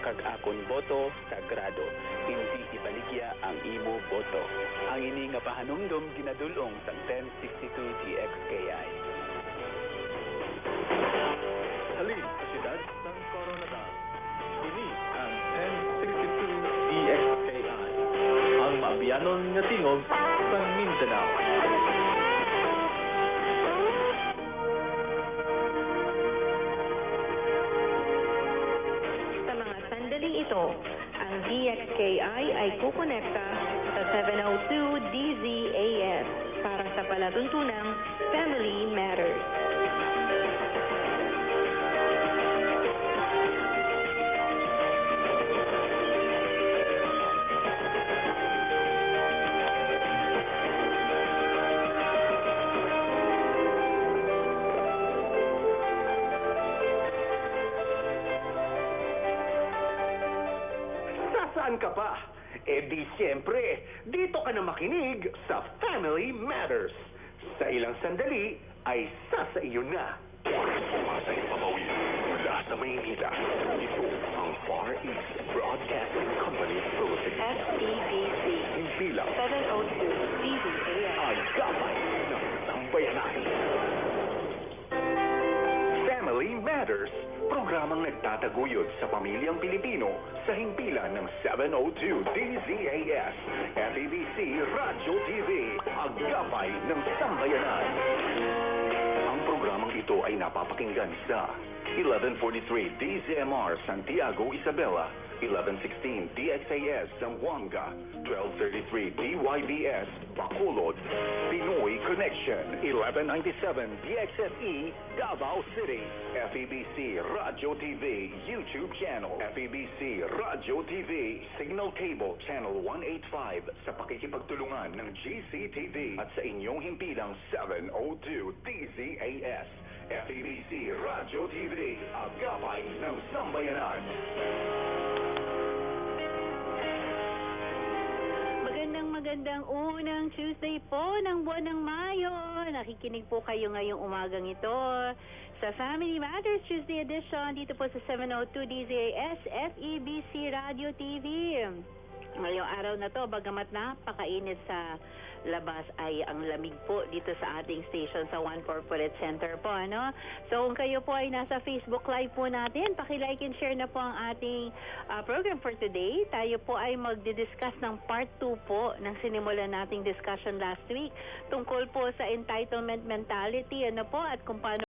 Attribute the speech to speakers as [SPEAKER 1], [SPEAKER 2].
[SPEAKER 1] kag akon boto sagrado. Hindi ibaligya ang imo boto. Ang ini nga pahanumdum ginadulong sa 1062 DXKI.
[SPEAKER 2] Halin sa siyudad ng Coronadal. Ini ang 1062 DXKI, ang maabiyanon nga tingog sa Mindanao.
[SPEAKER 3] Sa mga sandaling ito, ang DXKI ay kukonekta sa 702 DZAS para sa palatuntunang Family Matters.
[SPEAKER 4] Saan ka pa? Eh di siyempre, dito ka na makinig sa Family Matters. Sa ilang sandali ay sasa iyo na. Sa ipapawid mula sa Maynila, ito ang Far East Broadcasting Company Philippines.
[SPEAKER 3] FEBC
[SPEAKER 4] Himpilang
[SPEAKER 3] 702 DZAS.
[SPEAKER 4] ay gabay ng sambayanan. Family Matters, programang nagtataguyod sa pamilyang Pilipino sa himpilan ng 702 DZAS, FEBC Radyo TV, ang gabay ng sambayanan. Ang programang ito ay napapakinggan sa 1143 DZMR Santiago, Isabela, 1116 DXAS Zamboanga, 1233 DYBS Bacolod, Pinoy Connection, 1197 DXFE Davao City, FEBC Radio TV YouTube channel, FEBC Radio TV Signal Cable Channel 185 sa pakikipagtulungan ng GCTV at sa inyong himpilang 702 DZAS, FEBC Radio TV, ang gabay ng sambayanan.
[SPEAKER 3] Magandang unang Tuesday po ng buwan ng Mayo. Nakikinig po kayo ngayong umagang ito sa Family Matters Tuesday edition dito po sa 702 DZAS FEBC Radio TV. Ngayong araw na to, bagamat napakainit sa labas, ay ang lamig po dito sa ating station sa One Corporate Center po, ano? So kung kayo po ay nasa Facebook Live po natin, paki-like and share na po ang ating program for today. Tayo po ay magdi-discuss ng part 2 po ng sinimulan nating discussion last week tungkol po sa entitlement mentality, ano po, at kung paano